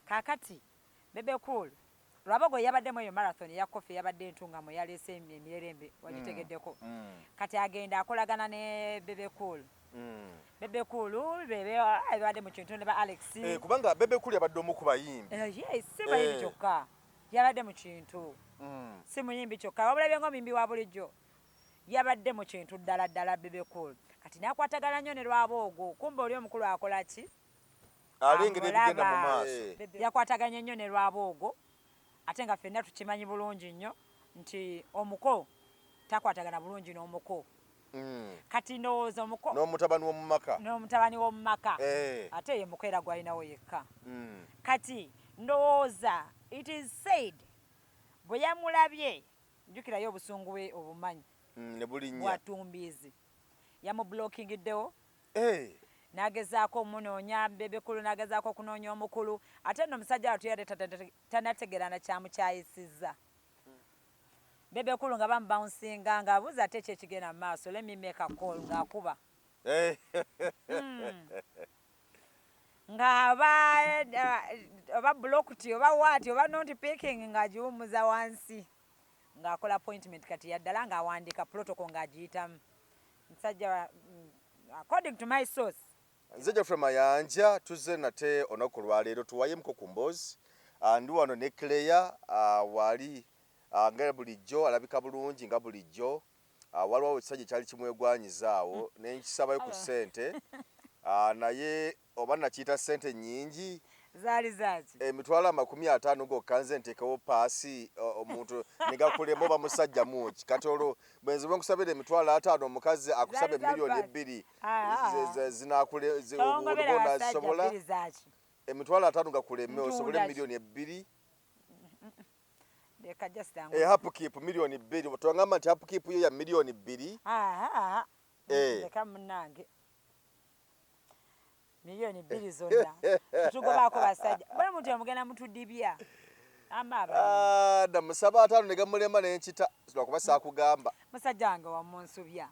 kakati Bebe Cool Lwabogo yabadde mu marathon ya kofi yabadde ntungamo yalese emirembe wagitegeddeko kati agenda akolagana ne Bebe Cool Bebe Cool bebe abadde mu kintu ne ba Alex kubanga Bebe Cool yabadde omu ku bayimbi yes si bayimbi kyokka yabadde mu kintu si muyimbi kyokka wabula byengo mimbi wa bulijjo yabadde mu kintu ddala Bebe Cool kati nakwatagana nnyo ne Lwabogo kumbe oli omukulu akola ki alengera ebigenda mu maaso yakwataganye nnyo ne Lwabogo ate nga ffenna tukimanyi bulungi nnyo nti omuko takwatagana bulungi n'omuko kati ndowooza omuko n'omutabani w'omu maka ate ye muko era gwalinawo yekka kati ndowooza it is said bwe yamulabye njukirayo obusungu bwe obumanyi ne bulinnya bwatumbiizi yamublokingiddewo nagezaako omunoonya Bebe Cool nagezaako okunoonya omukulu ate nno omusajja watuyadde tanategerana kyamukyayisizza Bebe Cool nga bamubouncinga ng'abuuza ate kyekigenda mu maaso let me make a call ng'akuba ng'aba blocked oba waati oba not picking ng'agiwummuza wansi ng'akola appointment kati yaddala ng'awandiika protocol ng'agiyitamu musajja according to my source nze Geoffrey Mayanja tuzze nate olunaku lwaleero tuwayemuko ku mboozi ndi wano ne Claire wali nga bulijjo alabika bulungi nga bulijjo waliwo ekisajja kyali kimwegwanyizaawo nenkisabayo ku ssente naye oba nakiyita ssente nnyingi zaali zaaki emitwalo 50 gokka nze nteekawo paasi omuntu negakulemu oba musajja muki kati olwo bwenzi bwenkusabira emitwalo 5 omukazi akusaba miliyoni 2 zinakulebona zisobola emitwalo 5 gakuleme osobole miliyoni 2 hapukipu miliyoni 2 twangamba nti hapukipu yo ya miliyoni 2 leka munange miliyoni 2 zonna tugobaako basajja bwana muntu yamugenda mutudibya namusaba 5 ne gamulema nenkita lwakuba saakugamba musajja wange wamunsubya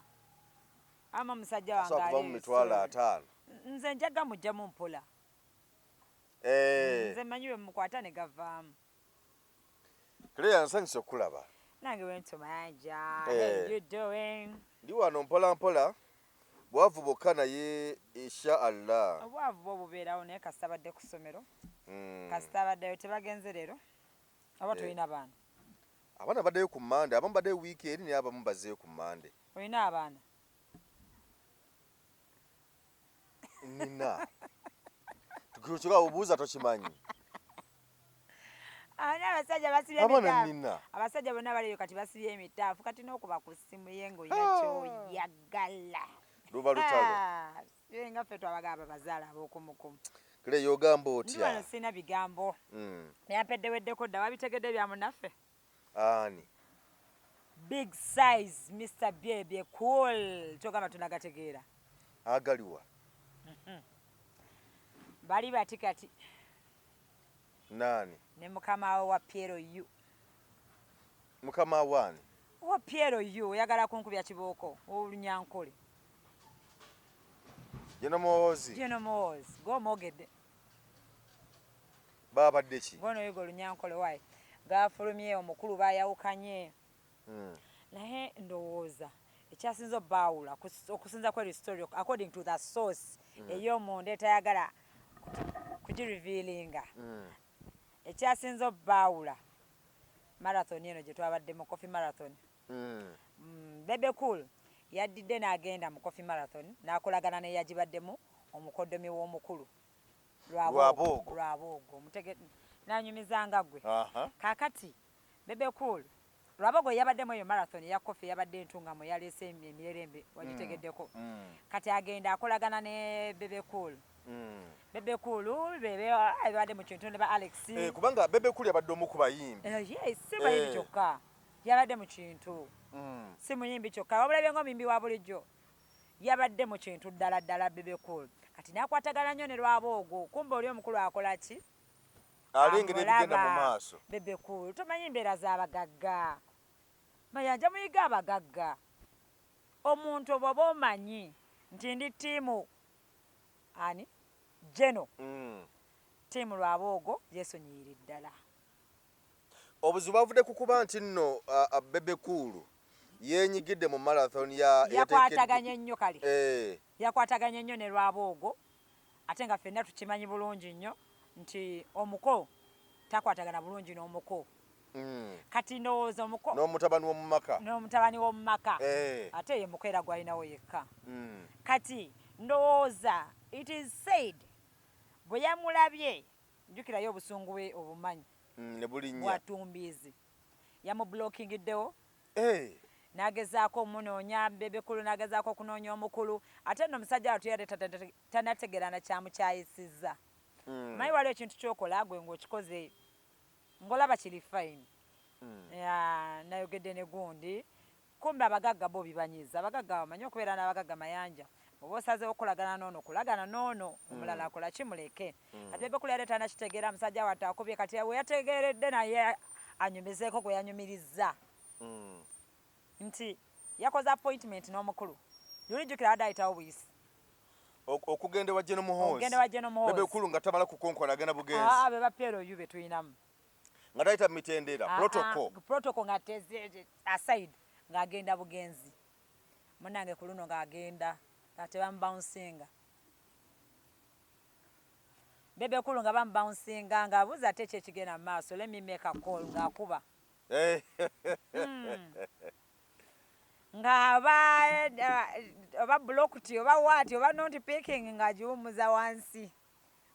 ama musajja wange ali mitwalo 5 nze njaga mujjamu mpola nze manyiwe mukwata ne gavaamu Claire nsanyuse okulaba nange Wento Mayanja how you doing ndi wano mpola mpola bwavu bokka naye insha Allah obwavu bwo bubeerawo naye kasita badde ku ssomero kasita baddeyo tebagenze leero oba tulina abaana baddeyo ku Mande abamu baddeyo wiikendi naye abamu bazzeeyo ku Mande olina abaana nina tukirukyuka obuuza tokimanyi abasajja basibye emitaafu abasajja bonna baliyo kati basibye emitaafu kati n'okuba ku ssimu ye ng'olina kyoyagala luba lutalo nga ffe twabagamba bazaala ab'okumukumu kale yogamba otya ndi wano sirina bigambo neyampeddewedeko dda wabitegedde bya munaffe ani big size Mr. Bebe Cool kyogamba tunagategeera agaliwa bali bati kati nani ne mukama wa Piero yu mukama wani wa Piero yu oyagala kunkubya kibooko olunyankole Jeno Mozi gomogedde babadde ki gono yigo olunyankole wayi gafulumye omukulu bayawukanye naye ndowooza ekyasinza obbawula okusinza kweri story according to the source ey'omunda etayagala kugirevealinga ekyasinza obbawula marathon eno gye twabadde mu coffee marathon Bebe Cool yaddidde n'agenda mu coffee marathon n'akolagana ne yagibaddemu omukoddomi w'omukulu Lwabogo nanyumizanga gwe kakati Bebe Cool Lwabogo yabadde mu marathon ya coffee yabadde ntungamo yalese emirembe wagitegeddeko kati agenda akolagana ne Bebe Cool Bebe Cool bebe abadde mu kintu ne ba Alex kubanga Bebe Cool yabadde omu ku bayimbi yes si bayimbi kyokka yabadde mu kintu si muyimbi kyokka wabula byengo mimbi wa bulijjo yabadde mu kintu ddala Bebe Cool kati nakwatagana nnyo ne Lwabogo kumbe oli omukulu akola ki alengera ebigenda mu maaso Bebe Cool tomanyi mbeera z'abagagga Mayanja muyiga abagagga omuntu bw'oba omanyi nti ndi ttiimu ani Jeno ttiimu Lwaboogo gyesonyiire ddala. Obuzibu bavudde ku kuba nti nno Bebe Cool yeenyigidde mu marathon yakwataganye nnyo kale. Yakwataganye nnyo ne Lwaboogo ate nga ffenna tukimanyi bulungi nnyo nti omuko takwatagana bulungi n'omuko. Kati ndowooza omuko n'omutabani w'omu maka ate ye muko era gwalinawo yekka. Kati ndowooza it is said bwe yamulabye njukirayo obusungu bwe obumanyi ne bulinnya bwatumbiizi yamublokingiddewo n'agezaako omunoonya Bebe Cool n'agezaako okunoonya omukulu ate nno omusajja wattu yadde tanategeera na kyamukyayisizza. Manyi waliwo ekintu ky'okola gwe ng'okikoze ng'olaba kiri fine. Nayogedde ne gundi kumbe abagagga bo bibanyiza. Abagagga bamanyi okubeera n'abagagga mayanja. Oba osazeewo okulagana n'ono kulagana n'ono omulala akola kimuleke. Ate Bebe Cool yadde tanakitegeera omusajja wattu akubye kati we yategeeredde naye anyumizeeko gwe yanyumirizza. Nti yakoze appointment n'omukulu. Yulijjukira adde ayitawo buyisi. Okugenda wa General Muhoozi. Okugenda wa General Muhoozi. Bebe Cool nga tamala kukonkona agenda bugenzi. Be bapeero yu be tuyinamu. Nga tayita mitendera protocol nga teze aside ng'agenda bugenzi. Munnange ku luno ng'agenda ate bamubouncinga. Bebe Cool nga bamubouncinga ng'abuuza ate kyekigenda mu maaso let me make a call ng'akuba. Oba blocked oba what oba not picking ng'agiwumuza wansi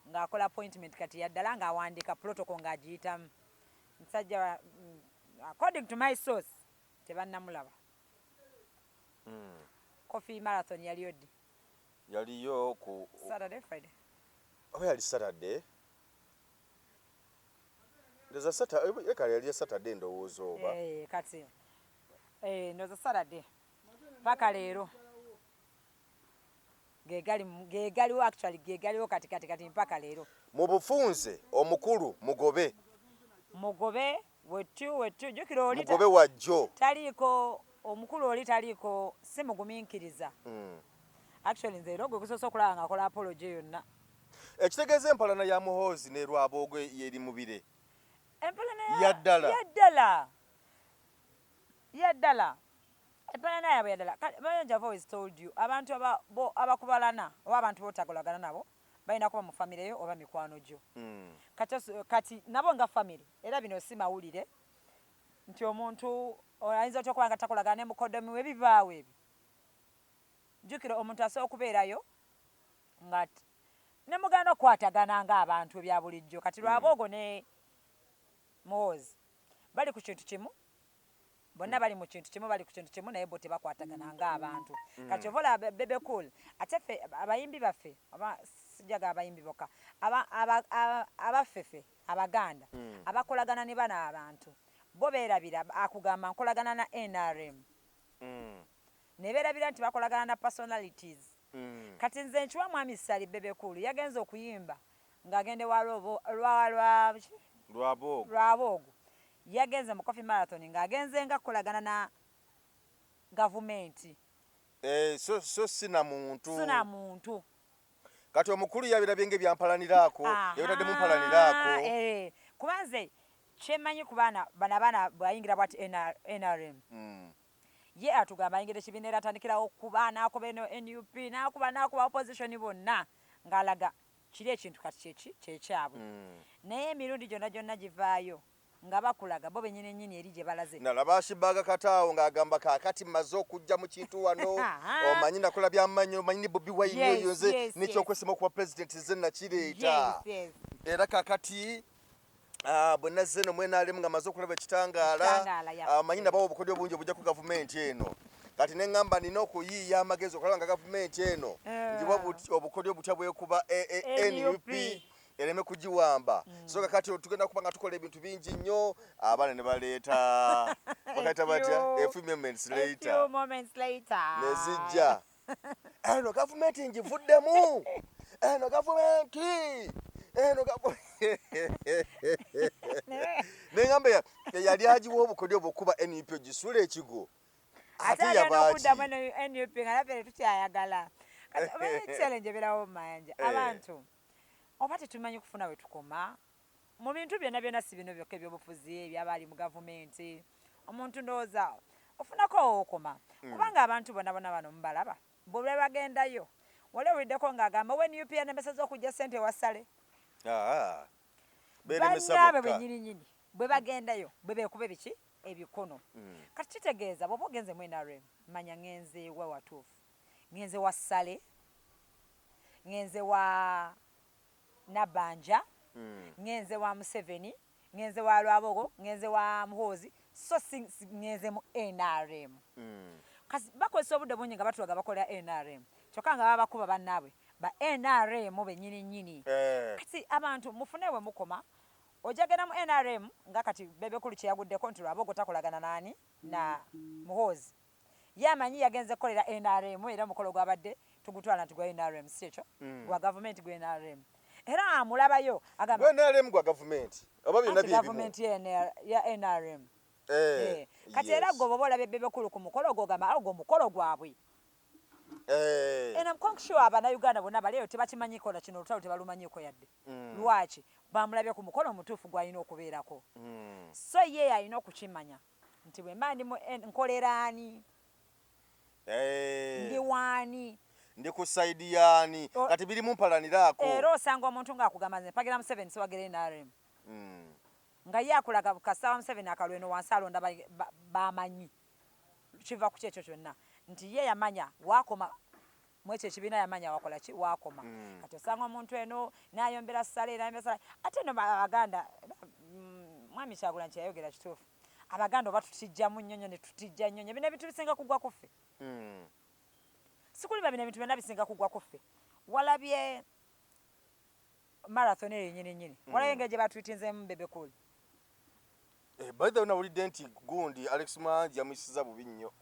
ng'akola appointment kati yaddala ng'awandiika protocol ng'agiyitamu. Musajja according to my source tebannamulaba. Coffee marathon yaliyo ddi? Yaliyo ku Saturday Friday. Yali Saturday. Ndowooza Saturday ekale yali Saturday ndowooza oba. Kati ndowooza Saturday paka leero geegaliwo actually geegaliwo kati mpaka leero. Mu bufunze omukulu mugobe wetu jukira oli mugobe wajjo taliiko omukulu oli taliiko si mugumiikiriza. Actually nze era gwe kusoose okulaba ng'akola apology yonna. Ekitegeeza empalana ya Muhoozi ne Lwaboogo yeri mubire. Empalana yaddala empalana yaabwe yaddala. I've always told you abantu abakubalana oba abantu b'otakolagana nabo balina kuba mu famire yo oba mikwano gyo. Kati nabo nga famire era bino si mawulire nti omuntu ayinza otya okuba nga takolagana ne mukoddomi we bivaawo ebyo. Jjukira omuntu asobola okubeerayo nga ne muganda okukwatagana ng'abantu ebya bulijjo. Kati Lwaboogo ne Muhoozi bali ku kintu kimu, bonna bali mu kintu kimu, bali ku kintu kimu naye bo tebakwatagana ng'abantu. Kati oba olaba Bebe Cool ate ffe abayimbi baffe sijaga abayimbi bokka abaffefe Abaganda abakolagana ne bano abantu bo beerabira akugamba nkolagana na NRM ne beerabira nti bakolagana na personalities. Kati nze nkiwa mwami Sali Bebe Cool yagenze okuyimba ng'agende wa Lwaboogo yagenze mu Coffee Marathon ng'agenze nga kolagana na gavumenti. So sina muntu. Kati omukulu yabirabye ng'ebyampalaniraako yabitadde mu mpalaniraako. Kuba nze kyemanyi ku baana bwayingira bwati NRM ye atugamba ayingira ekibiina era atandikirawo okuba n'akuba eno NUP n'akuba opposition bonna ng'alaga kiri ekintu kati kyekyabwe. Naye emirundi gyonna givaayo nga bakulaga bo bennyini eri gye balaze. Nalaba Shibaga Kataawo ng'agamba kaakati mmaze okujja mu kintu wano omanyi nakola byammanyi omanyi ni Bobi Wine oyo nze n'ekyokwesima okuba pulezidenti nze nakireeta. Era kaakati bwe nazze eno mwenaalemu nga maze okulaba ekitangaala amanyi nabawo obukodyo bungi obujja ku gavumenti eno. Kati ne ŋŋamba nina okuyiiya amagezi okulaba nga gavumenti eno njiwa obukodyo butya bwekuba NUP ereme kugiwamba. So kakati tugenda kuba nga tukola ebintu bingi nnyo abaana ne baleeta bakayita batya a few moments later ne zijja eno gavumenti ngivuddemu eno gavumenti neŋŋamba yali agiwa obukodyo bw'okuba NUP ogisula ekigo ate yabaakuddamu NUP nga naffe tetukyayagala. Challenge ebirawo mu mayanja abantu oba tetumanyi kufuna we tukoma mu bintu byonna byonna si bino byokka ebyobufuzi ebyabaali mu gavumenti omuntu ndowooza ofunako wookoma kubanga abantu bonna bonna bano mubalaba bwe bagendayo wali owuliddeko ng'agamba when UPN emeseza okujja ssente wasale bannaabwe bennyininyini bwe bagendayo bwe beekuba biki ebikono kati kitegeeza bw'oba ogenze mu NRM manya ngenze wa watuufu ngenze wa ssale ngenze wa Nabanja ngenze wa Museveni ngenze wa Lwabogo ngenze wa Muhoozi so ngenze mu NRM kasi bakozesa obudde bungi nga batulaga bakola NRM kyokka nga baba bakuba bannaabwe ba NRM bennyininyini kati abantu mufunewe mukoma ojagenda mu NRM nga kati Bebekulu kyeyaguddeko nti Lwabogo takolagana nani na Muhoozi yamanyi yagenze kukolera NRM era mukolo gwabadde tugutwala nti gwa NRM si ekyo gwa gavumenti gwa NRM era amulabayo agamba NRM gwa gavumenti oba byonna bye gavumenti ya NRM kati era gwe bwoba olabye Bebekulu ku mukolo gw'ogamba awo gwe mukolo gwabwe and I'm quite sure Abannayuganda bonna baleero tebakimanyiko na kino olutalo tebalumanyiko yadde lwaki bamulabye ku mukolo omutuufu gw'alina okubeerako so ye alina okukimanya nti bwe mba ndi nkoleraani ndi waani ndi ku sayidi yaani kati birimu mpalaniraako era osanga omuntu ng'akugamba nze mpagira Museveni siwagere NRM nga ye akulaga kasaawa Museveni akalweno wansi alonda bamanyi kiva ku kyekyo kyonna nti ye yamanya wakoma mwekyo ekibiina yamanya wakola ki wakoma kati osanga omuntu eno nayombera ssale ate no Abaganda mwami Kyagulanyi kyeyayogera kituufu Abaganda oba tutijjamu nnyonyo ne tutijja nnyonyo bino ebintu bisinga kugwa kuffe sikuliba bino ebintu byonna bisinga kugwa kuffe walabye marathon eyo nyininyini walabye engeri gye batwitinzemu Bebekulu by the way nawulidde nti gundi Alex Manji yamuyisiza bubi nnyo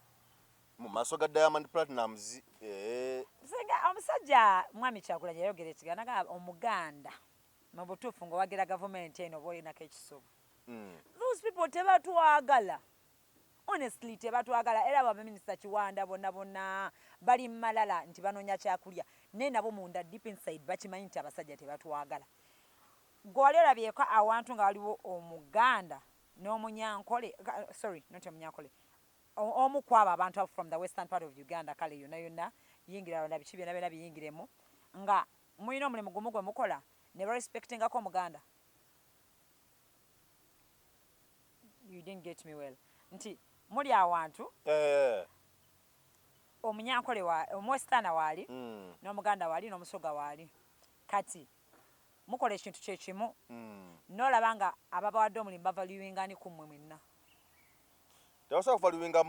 mu maaso ga Diamond Platnumz singa omusajja mwami Kyagulanyi yayogera ekiganagamba omuganda mu butuufu ng'owagira gavumenti eno oba olinako ekisubu those people tebatwagala honestly tebatwagala era baminisita Kiwanda bonna bonna bali malala nti banoonya kyakulya naye nabo munda deep inside bakimanyi nti abasajja tebatwagala gwali olabyeko awantu nga waliwo omuganda n'omunyankole sorry not omunyankole omu kwabo abantu from the western part of Uganda kale yonna yonna yingira londa biki byonna byonna biyingiremu nga mulina omulimu gumu gwe mukola ne respectingako omuganda. You didn't get me well. Nti muli awantu omunyankole wa omwestana wali n'omuganda wali n'omusoga wali kati mukola ekintu kyekimu n'olaba nga ababawadde omulimu bavaluingani ku mmwe mwenna tebasobola kuvaluinga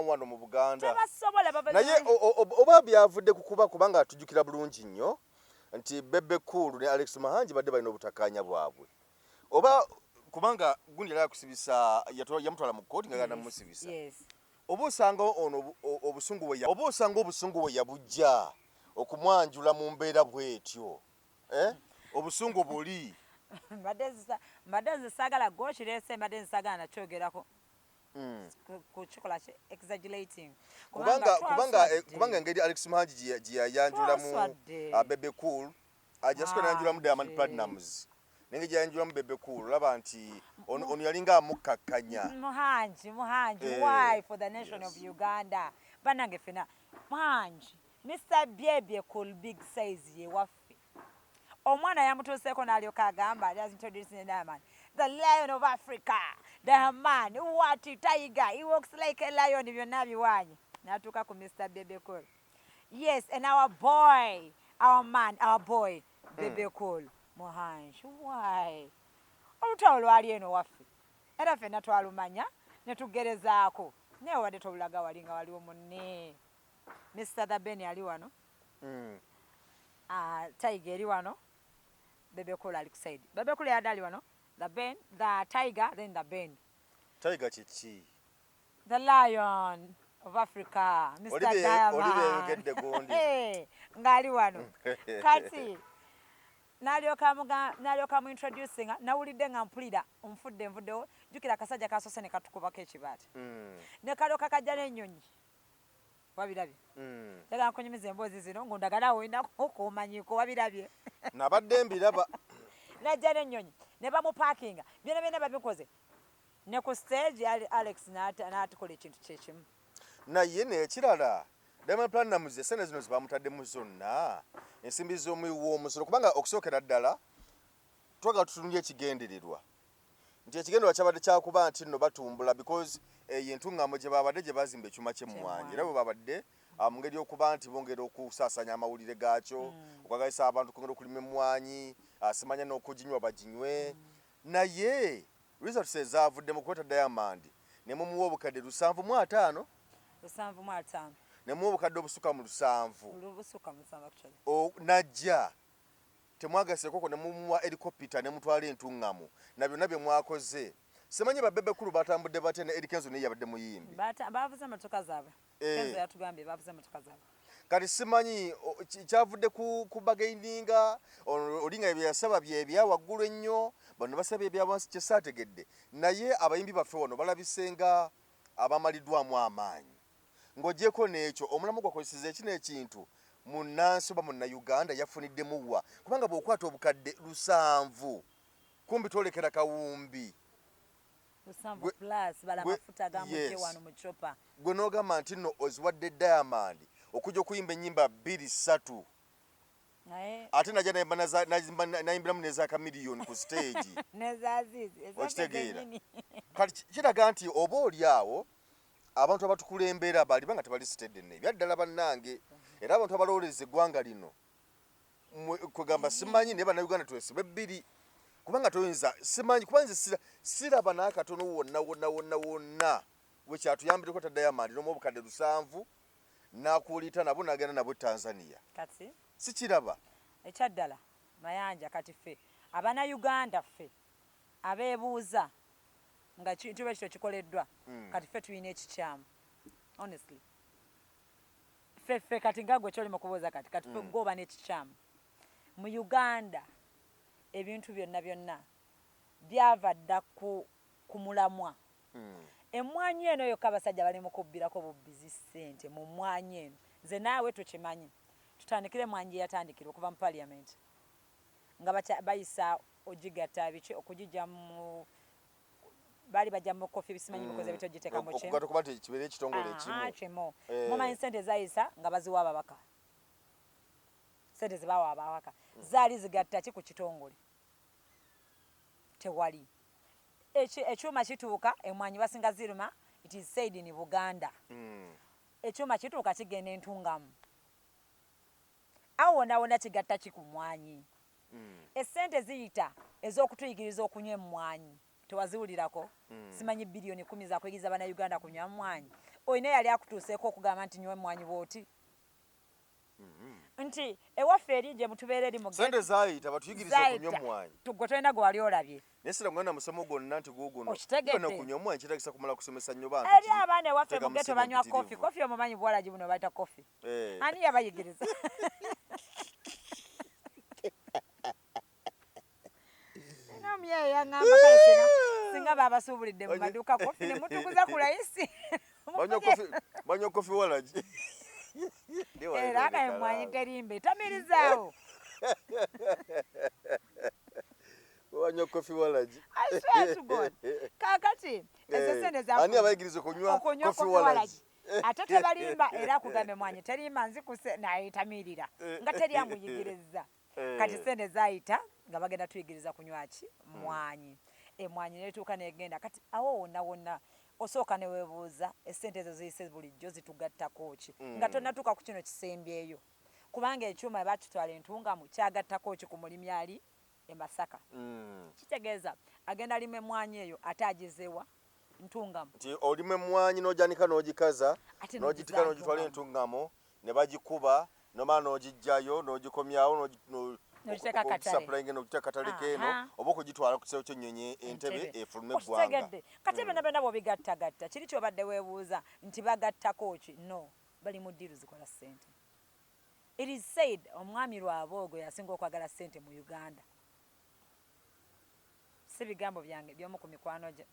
wano mu Buganda tebasobola naye oba byavudde kukuba kubanga atujjukira bulungi nnyo nti Bebekulu ne Alex Manji badde balina obutakkaanya bwabwe oba kubanga gundi yali akusibisa yamutwala mu kkooti nga gana musibisa oba osanga ono obusungu bwe yabujja okumwanjula mu mbeera bw'etyo obusungu buli mbadde nzisagala gwokireese mbadde nzisagala nakyogerako kukikola exaggerating kubanga engeri Alex Manji gye yayanjulamu Bebekulu ajasiko nayanjulamu Diamond Platnumz nenge gyanjula mu Bebekulu laba nti ono yalinga amukkakkanya Muhanji why for the nation of Uganda banange fena Muhanji Mr. Bebekulu big size ye waffe omwana yamutuuseeko n'alyoka agamba ali introducing Diamond the lion of Africa the man what tiger he walks like a lion byonna biwanyi natuuka ku Mr. Bebekulu yes and our boy our boy Bebekulu Muhanji why olutalo lwali eno waffe era ffenna twalumanya ne tugerezaako naye wadde tolulaga wali nga waliwo munne Mr. The Ben ali wano Tiger eri wano Bebekulu ali kusaidi Bebekulu yadde ali wano the Ben the Tiger then the Ben Tiger kiki the lion of Africa Mr. Diamond ngali wano kati nalyoka mu introducing nawulidde nga mpulira nvuddewo jjukira akasajja kasose ne katukubako ekibaati ne kalyoka kajja n'ennyonyi wabirabye tega nkunyumiza emboozi zino ngundagala oyinako kumanyiko wabirabye nabadde mbiraba najja n'ennyonyi ne bamupaakinga byonna byonna babikoze ne ku stage Alex n'atukola ekintu kyekimu naye nekirala Diamond Platnumz esene zino zibamutaddemu zonna ensimbi z'omuyiwa omusolo kubanga okusookera ddala twagala tutunulye ekigendererwa nti ekigendererwa kyabadde kyakuba nti nno batumbula because entuŋŋamo gye babadde gye bazimba ekyuma ky'emmwanyi era bwe babadde mu ngeri y'okuba nti bongera okusaasanya amawulire gaakyo okwagalisa abantu kwongera okulima emmwanyi simanya n'okuginywa baginywe naye results ezaavudde mu kukwata Diamond ne mumuwa obukadde 750 ne muwa obukadde obusuka mu 7 najja temwagaseekoko ne mumuwa helicopter ne mutwala entuŋŋamo na byonna bye mwakoze simanyi babebekulu batambudde bate ne Eddy Kenzo naye yabadde muyimbi baavuze emmotoka zaabwe Kenzo yatugambye baavuze emmotoka zaabwe kati simanyi kyavudde ku bagaininga olinga ebyo yasaba byebya waggulu ennyo bano basaba ebya wansi kyesaategedde naye abayimbi baffe wano balabisenga abamaliddwamu amaanyi ng'ogyeko n'ekyo omulamu gwakozeseza ekino ekintu munnansi oba munnayuganda yafuniddemu wa kubanga bw'okwata obukadde 7 kumbi twolekera kawumbi 7 plus balamafuta gamuje wano mu chopa gwe n'ogamba nti nno oziwadde Diamond okujja okuyimba ennyimba 2-3 ate najja nayimbiramu nezaaka miliyoni ku stage okitegeera kati kiraga nti oba oli awo abantu abatukulembera bali banga tebali sitedde byaddala bannange era abantu abalowoleza eggwanga lino kwegamba simanyi naye bannayuganda twesibe 2 kubanga toyinza simanyi kuba nze siraba n'akatono wonna wekyatuyambireko ta Diamond n'omu obukadde 7 n'akuulita nabo n'agenda nabo Tanzania kati sikiraba ekyaddala mayanja kati ffe abanayuganda ffe abeebuuza nga kintu ekyo kikoleddwa kati ffe tulina ekikyamu honestly ffe kati nga gwe kyoli mu kubuuza kati ffe gwoba n'ekikyamu mu Uganda ebintu byonna byava dda ku mulamwa emmwanyi eno yokka abasajja bali mu kubbirako bubbizi ssente mu mmwanyi eno nze naawe tukimanyi tutandikire emmwanyi yatandikira okuva mu parliament nga bayisa ogigatta biki okugijja mu bali bajja mu kofi bisimanyi bikoze bityo giteeka mu kyemu okuba nti kibeere ekitongole ekimu mumanyi ssente zayisa nga baziwa ababaka ssente zibawa ababaka zaali zigatta ki ku kitongole tewali ekyuma kituuka emmwanyi basinga ziruma it is said in Buganda ekyuma kituuka kigenda entungamu awo wonna kigatta ki ku mmwanyi essente ziyita ez'okutuyigiriza okunywa emmwanyi tewaziwulirako simanyi biliyoni 10 zakuyigiriza bannayuganda kunywa mmwanyi oyina yali akutuuseeko okugamba nti nywa emmwanyi bw'oti nti ewaffe eri gye mutubeera eri sente zaayita batuyigiriza okunywa emmwanyi gwe tolina gwe wali olabye nesira ngenda musomo gwonna nti guguno okitegedde kunywa emmwanyi kitagisa kumala kusomesa nnyo bantu eri abaana ewaffe mu geto banywa kofi omumanyi bwalagi buno bayita kofi ani yabayigiriza nomyeyo yaŋŋamba kale singa babasuubulidde mu maduuka kofi ne mutukuza ku layisi banywa kofi walagi era nga emmwanyi terimbe tamirizaawo banywa kofi walagi kaakati ani abayigiriza okunywa kofi walagi ate tebalimba era kugamba emmwanyi terimba nzikuse naye tamirira nga teri amuyigiriza kati sente zayita nga bagenda tuyigiriza kunywa ki mmwanyi emmwanyi netuuka negenda kati awo wonna osooka neweebuuza essente ezo ziyise bulijjo zitugattako ki nga tonnatuuka ku kino kisembyeyo kubanga ekyuma batutwala entungamu kyagattako ki ku mulimi ali e Masaka kitegeeza agenda alima emmwanyi eyo ate agizeewa ntungamu nti olima emmwanyi n'ogyanika n'ogikaza n'ogitika n'ogitwala entungamu ne bagikuba nomala n'ogijjayo n'ogikomyawo n'ogiteeka katale keeno oba okugitwala ku kisero ky'ennyonyi Entebbe efulume eggwanga kati byonna bw'obigattagatta kiri ky'obadde weebuuza nti bagattako ki no bali mu ddiiru zikola ssente it is said omwami Lwaboogo yasinga okwagala ssente mu Uganda si bigambo byange by'omu ku mikwano gye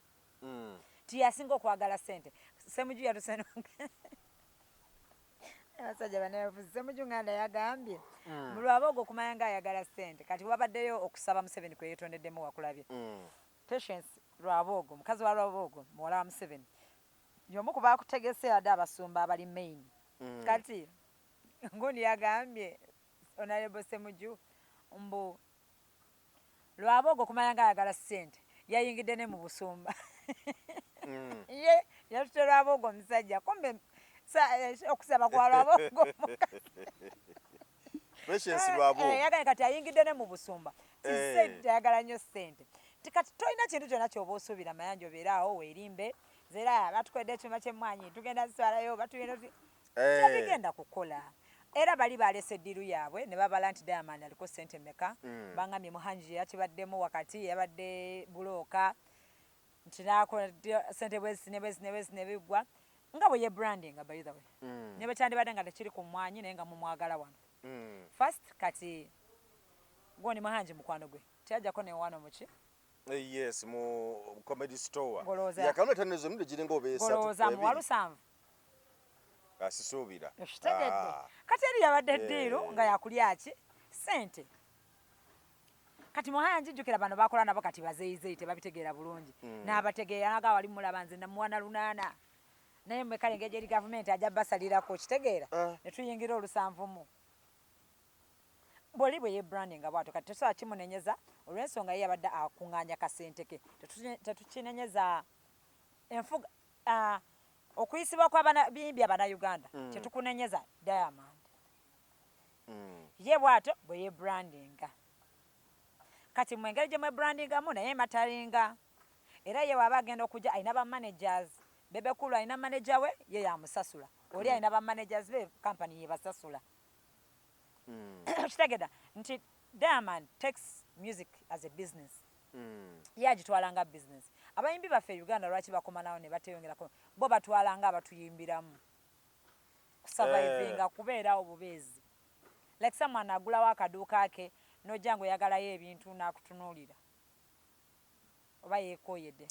ti yasinga okwagala ssente Ssemujju yatuseno abasajja banayavuze mujunganda yagambye mu Lwabogo okumanya nga ayagala ssente kati wabaddeyo okusaba Museveni kwe yeetondeddemu wakulabye Patience Lwabogo mukazi wa Lwabogo muwala wa Museveni y'omu ku baakutegese adde abasumba abali main kati ngundi yagambye Honorable Ssemujju mbu Lwabogo okumanya nga ayagala ssente yayingidde ne mu busumba ye yatute Lwabogo omusajja kumbe okusaba kwa Lwabogo Patience Lwabogo yagala kati ayingidde ne mu busumba tisente yagala nnyo ssente tikati tolina kintu kyonna ky'oba osuubira mayanja obeeraawo weerimbe zera batukwedde ekyuma ky'emmwanyi tugenda zitwalayo batugenda tebigenda kukola era bali balese eddiru yaabwe ne babala nti Diamond aliko ssente mmeka bangambye Muhanji yakibaddemu wakati yabadde bulooka nti nakola ssente bwezi biggwa nga bwe ye branding by the way ne bekyandibadde nga tekiri ku mmwanyi naye nga mumwagala wano first kati gwoni Muhanji mukwano gwe tyajjako ne wano muki yes mu comedy store yakamuleta nezo mndu giringa obeesa golooza mu walusanvu asisuubira kitegedde kati eri yabadde ddiiru nga yakulya ki ssente kati Muhanji jjukira bano bakola nabo kati bazeyizeyi tebabitegeera bulungi n'abategeera naga wali mulaba nze namuwana lunaana naye mwekale engeri eri gavumenti ajja basalirako kitegeera ne tuyingira olusanvumu bwoli bwe ye branding bwato kati tosobola kimunenyeza olw'ensonga ye yabadde akuŋŋaanya kasente ke tetukinenyeza enfuga okuyisibwa kw'ababimbi abannayuganda tetukunenyeza Diamond ye bwato bwe ye brandinga kati mu engeri gye mwe brandingamu naye matalinga era ye waba agenda okujja alina ba managers Bebe Cool alina manager we ye yamusasula oli alina ba managers be company ye basasula kitegeda nti Diamond takes music as a business ye agitwala nga business abayimbi baffe Uganda lwaki bakoma nawo ne bateyongerako bo batwala nga abatuyimbiramu kusurvivinga kubeerawo bubeezi like someone agulawo akaduuka ke nojja ngu oyagalayo ebintu n'akutunuulira oba yeekooyedde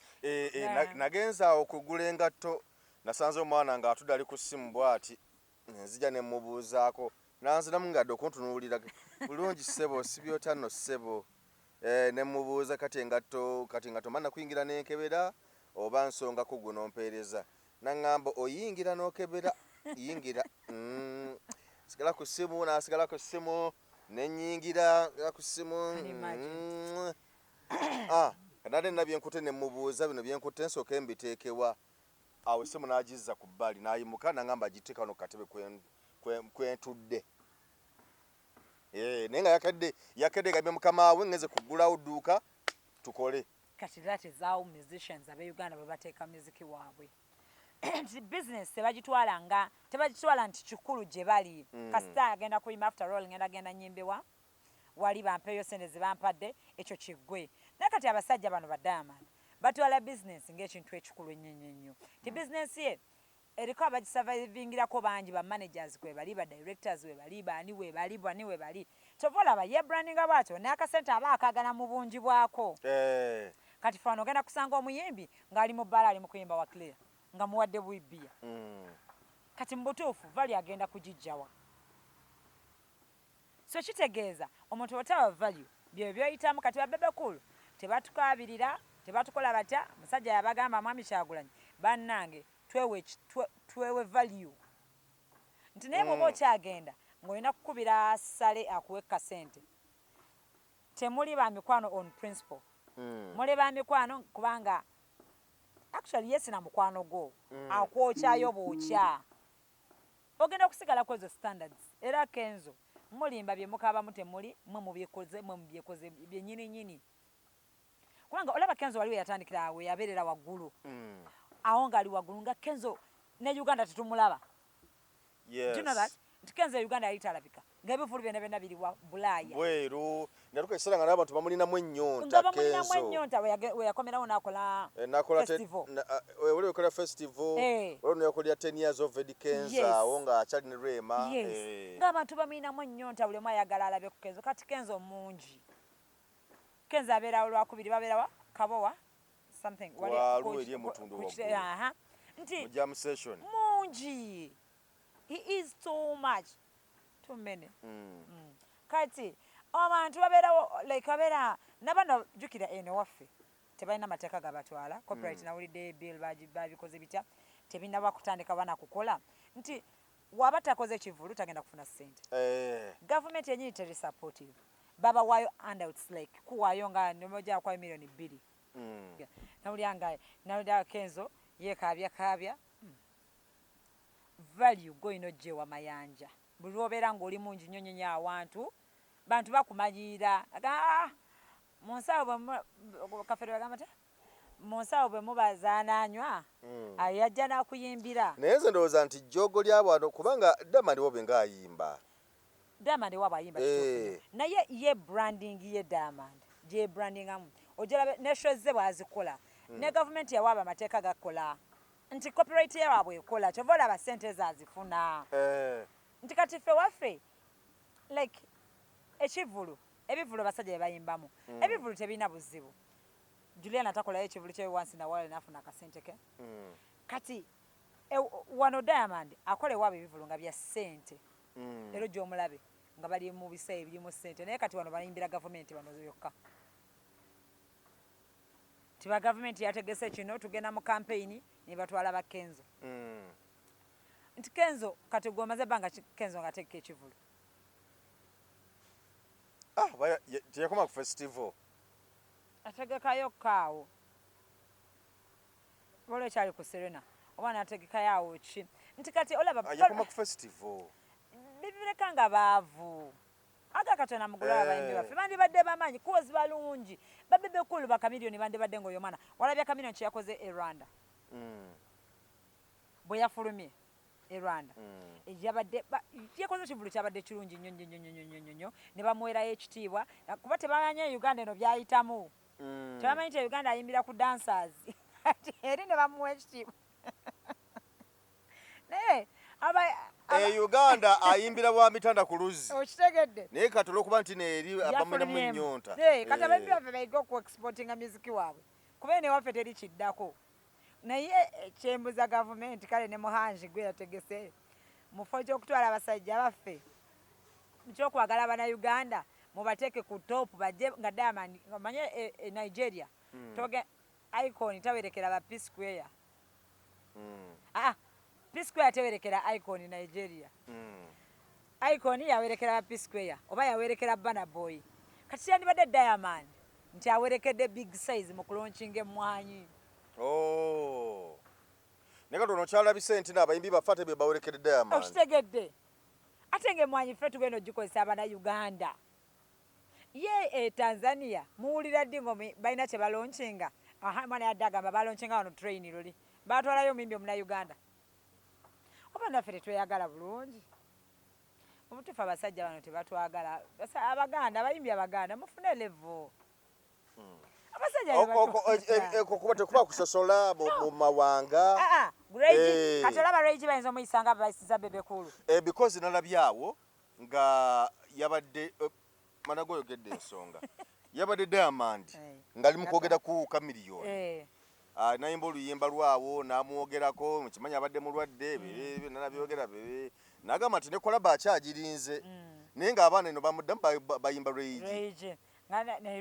nagenza okugula engatto nasanze omwana ng'atudde ali ku ssimu bw'ati nzija ne mubuuzaako nanziramu ngadde okuntunuulira bulungi ssebo sibyota nno ssebo ne mubuuza kati engatto manna kuyingira n'enkebera oba nsonga ku gwe nompeereza naŋŋamba oyingira n'okebera yingira sigala ku ssimu n'asigala ku ssimu nenyingira ku ssimu kanade nina byenkutte ne mubuuza bino byenkutte nsooka embiteekewa awo essimu n'agizza ku bbali n'ayimuka naŋŋamba agiteeka wano ku katebe kwentudde naye nga yakedde gambye mukama we ngeze kugulawo dduuka tukole kati that is how musicians abe Uganda bwe bateeka muziki waabwe nti business tebagitwala nti kikulu gye bali kasita agenda kuyima after all ngenda nyimbewa wali bampeeyo sente ze bampadde ekyo kiggwe naye kati abasajja bano ba Diamond batwala business ng'ekintu ekikulu ennyo ti business ye eriko abagisurvivingirako bangi ba managers kwe bali ba directors we bali bani we bali tovolaba ye brandinga bwatyo n'akasente aba akagana mu bungi bwako kati fano ogenda kusanga omuyimbi ng'ali mu bbala ali mu kuyimba wa clear nga muwadde bwibbiya kati mu butuufu vali agenda kugijjawa so kitegeeza omuntu otaba value byo byoyitamu kati ba Bebe Cool tebatukabirira tebatukola batya musajja yabagamba Mwami Kyagulanyi bannange twewe value nti naye bw'oba okyagenda ng'olina kukubira sale akuwe kasente temuli ba mikwano on principle muli ba mikwano kubanga actually yes na mukwano gwo akwokyayo bwokya ogenda okusigala kwezo standards era Kenzo mulimba bye mukaba mutemuli mwe mubyekoze byennyini kubanga olaba Kenzo waliwo yatandikira awe yabeerera waggulu awo ngaali waggulu nga Kenzo ne Uganda tetumulaba yes. Do you know that? Nti Kenzo Uganda yali talabika ng'ebivulu byonna biri wa Bulaaya bweru natuka ekiseera nga n'abantu bamulinamu ennyonta nga bamulinamu ennyonta we yakomerawo n'akola festival wali wekola festival wali neyakolera 10 years of Eddie Kenzo awo nga akyali ne Rema ng'abantu bamulinamu ennyonta buli omu ayagala alabe ku Kenzo kati Kenzo mungi Kenzo abeerawo lwakubiri babeerawa Kabowa something waliwo eri emutundu nti jam session mungi he is too much too many kati abantu babeera nabano jjukira eno waffe tebalina mateeka gabatwala copyright nawulidde bill babikoze bitya tebinaba kutandika bana kukola nti waba takoze ekivulu tagenda kufuna ssente gavumenti yenyini teri supportive baba wayo handouts like kuwayo nga nomoja kwa milioni 2 nawulya Kenzo yekaabya value goyina ogyewa mayanja buli obeera ng'oli mungi nnyonyonya awantu bantu bakumanyira munsawo kafere bagamba ta munsawo bwe mubazaananywa ayajja n'akuyimbira naye nze ndowooza nti jjogo lyabwano kubanga Diamond wobe ng'ayimba Diamond waba ayimba naye ye branding ye Diamond gye brandingamu ojalabe ne shows ze bwazikola ne gavumenti yawaaba amateeka gakola nti copyright yaabwe ekola kyova olaba ssente zaazifuna nti kati ffe waffe like ebivulu basajja bebayimbamu ebivulu tebirina buzibu Juliana takolayo ekivulu kye wansi nawala nafuna akasente ke kati wano Diamond akola ewaabwe ebivulu nga bya ssente leero gy'omulabe nga bali mu bisa ebirimu ssente naye kati wano bayimbira gavumenti bano yokka tiba gavumenti yategese kino tugenda mu campaign ne batwala ba Kenzo nti Kenzo kati gwomaze banga Kenzo nga tekka ekivulu teyakoma ku festival ategekayo kaawo waliwo ekyali ku Serena oba nategekayo awo ki nti kati olaba yakoma ku festival bibireka nga baavu aga katona mugula abayimbi baffe bandibadde bamaanyi kozi balungi babebekulu bakamiliyoni bandibadde ng'oyo mwana walabya kamiliyoni kye yakoze e Rwanda bwe yafulumye e Rwanda yakoze ekivulu kyabadde kirungi nnyo ne bamuwerayo ekitiibwa kuba tebamanye Uganda eno byayitamu tebamanyi nti Uganda ayimbira ku dancers eri ne bamuwa ekitiibwa naye Uganda ayimbira bwa mitanda ku luzzi okitegedde naye kati olw'okuba nti neeri abamunamu ennyonta kati abayimbi baffe bayiga oku exportinga muziki waabwe kuba ene waffe teri kiddako naye kyembuza gavumenti kale ne Muhanji gwe yategese mu kifo ky'okutwala abasajja baffe ekyokwagala Abanayuganda mubateeke ku top bajje nga Diamond omanye Nigeria toge Icon tawerekera ba P Square P Square tewerekera Icon Nigeria Icon yawerekera ba P Square oba yawerekera Burna Boy kati yandibadde Diamond nti awerekedde big size mu kulaunching emmwanyi naye kati ono kyalabise nti n'abayimbi baffe ate be bawerekedde Diamond okitegedde ate ng'emmwanyi ffe tugenda ogikozesa Abanayuganda ye Tanzania muwulira ddi ngo balina kye balaunchinga mwana yadde agamba balaunchinga wano train luli batwalayo omuyimbi Omunayuganda oba naffe tetweyagala bulungi obutuufu abasajja bano tebatwagala Abaganda abayimbi Abaganda mufune levo kuba tekuba kusosola mu mawanga kati olaba Rage bayinza omuyisanga bayisiza bebekulu because nalabyawo nga yabadde manago yogedde ensonga yabadde Diamond ngali mukwogera ku kamiliyoni nayimba oluyimba lwawo n'amwogerako mukimanyi abadde mulwadde nanabyogera n'agamba nti ne kolaba akyagirinze naye ng'abaana eno bamuddamu bayimba Rage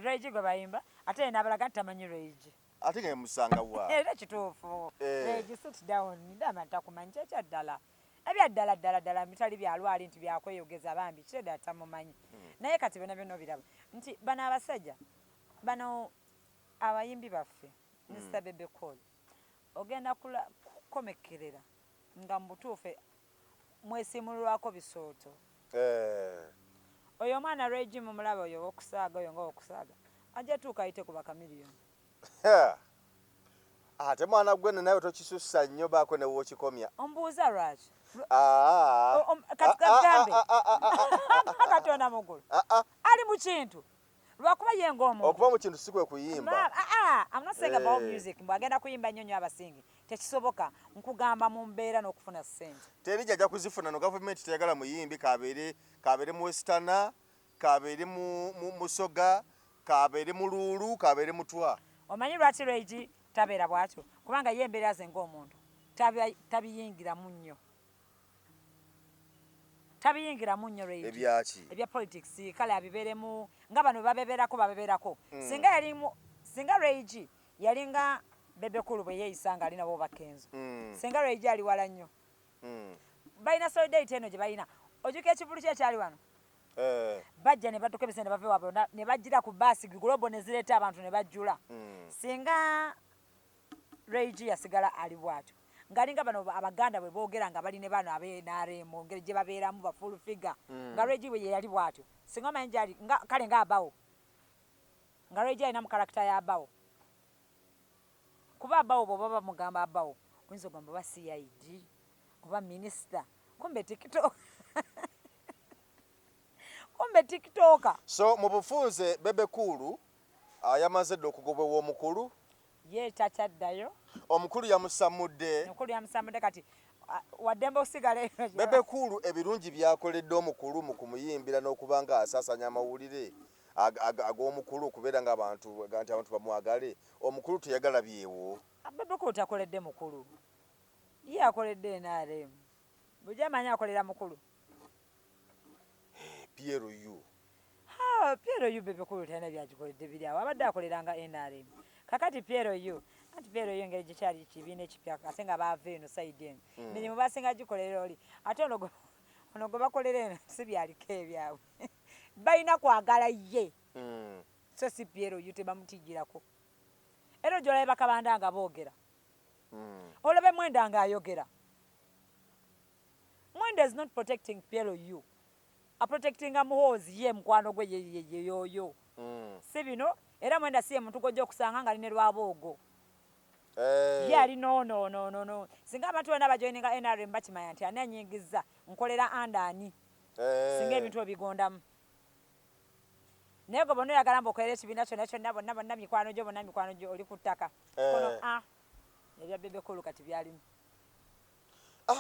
Rage gwe bayimba ate n'abalaga nti tamanyi Rage ate nga musanga wa era kituufu Rage sit down Diamond takumanyi kyekyaddala ebyaddala mitali byalwali nti byakweyogeza bambi kiredda tamumanyi naye kati byonna obiraba nti bano abasajja bano abayimbi baffe Mr. Bebe Cool ogenda kukomekerera nga mubutuufu mwesimulwako bisooto oyo omwana Rage mumulaba oyo okusaaga oyo ng'okusaaga ajja tuuka ayite ku bakamiliyoni ate mwana gwene nawe tokisussa nnyo baako ne wookikomya ombuuza lwaki katugambe Katonda mugulu ali mu kintu lwakuba ye ng'omuntu okuba mu kintu si kwe kuyimba I'm not saying about music mbwagenda kuyimba nnyo abasingi tekisoboka nkugamba mu mbeera n'okufuna ssente teri jajja kuzifuna no gavumenti teyagala muyimbi kabeere mu Westana kabeere mu Musoga kabeere mu Luulu kabeere Mutwa omanyi lwaki Rage tabeera bwatyo kubanga ye embeera ze ng'omuntu tabiyingiramu nnyo tabiyingiramu nnyo Regi ebyaki ebya politics kale abibeeremu nga bano babeberako singa Regi yalinga Bebekulu bwe yeeyisa nga alina bo bakenzo singa Regi ali wala nnyo balina solidarity eno gye balina ojuka ekivulu kyekyali wano bajja ne badduka ebisene bave wabwe ne bajjira ku baasi global ne zireeta abantu ne bajjula singa Regi yasigala ali bwatyo ngalinga bano abaganda bwe boogera nga bali ne bano ab'NRM ngeri gye babeeramu ba full figure nga Regi bwe yali bwatyo singa omanyi gyali kale nga abawo nga Regi alina mu karakita y'abawo kuba abawo bw'oba bamugamba abawo oyinza ogamba oba CID oba minisita kumbe TikTok kumbe TikToker. So mu bufunze Bebekulu yamaze dde okugobwa omukulu ye takyaddayo omukulu yamusamudde kati waddembe osigala Bebekulu ebirungi byakoledde omukulu mu kumuyimbira n'okubanga asasanya amawulire ag'omukulu okubeera nga abantu bamwagale omukulu teyagala byewo Bebekulu takoledde mukulu ye akoledde NRM bujja amanyi akolera mukulu PRU Bebekulu talina byagikoledde biri awo abadde akoleranga NRM kakati PRU engeri gikyali kibiina ekipya ate nga baava eno sayidi eno mirimu basinga gikolera oli ate ono gwe bakolera eno si byaliko ebyabwe balina kwagala ye so si PRU tebamutijjirako era gy'olabe bakabanda nga boogera olabe Mwenda nga ayogera Mwenda is not protecting PRU aprotectinga muhoozi ye mukwano gwe yoyo si bino era Mwenda si ye muntu gojja okusanga nga aline lwaboogo ye ali no singa abantu bonna bajoininga NRM bakimanya nti ani anyingizza nkolera andani singa ebintu obigondamu naye gwe bonna oyagala mba okolera ekibiina kyonna bonna mikwano gyo oli ku ttaka kono ebya Bebekulu kati byalimu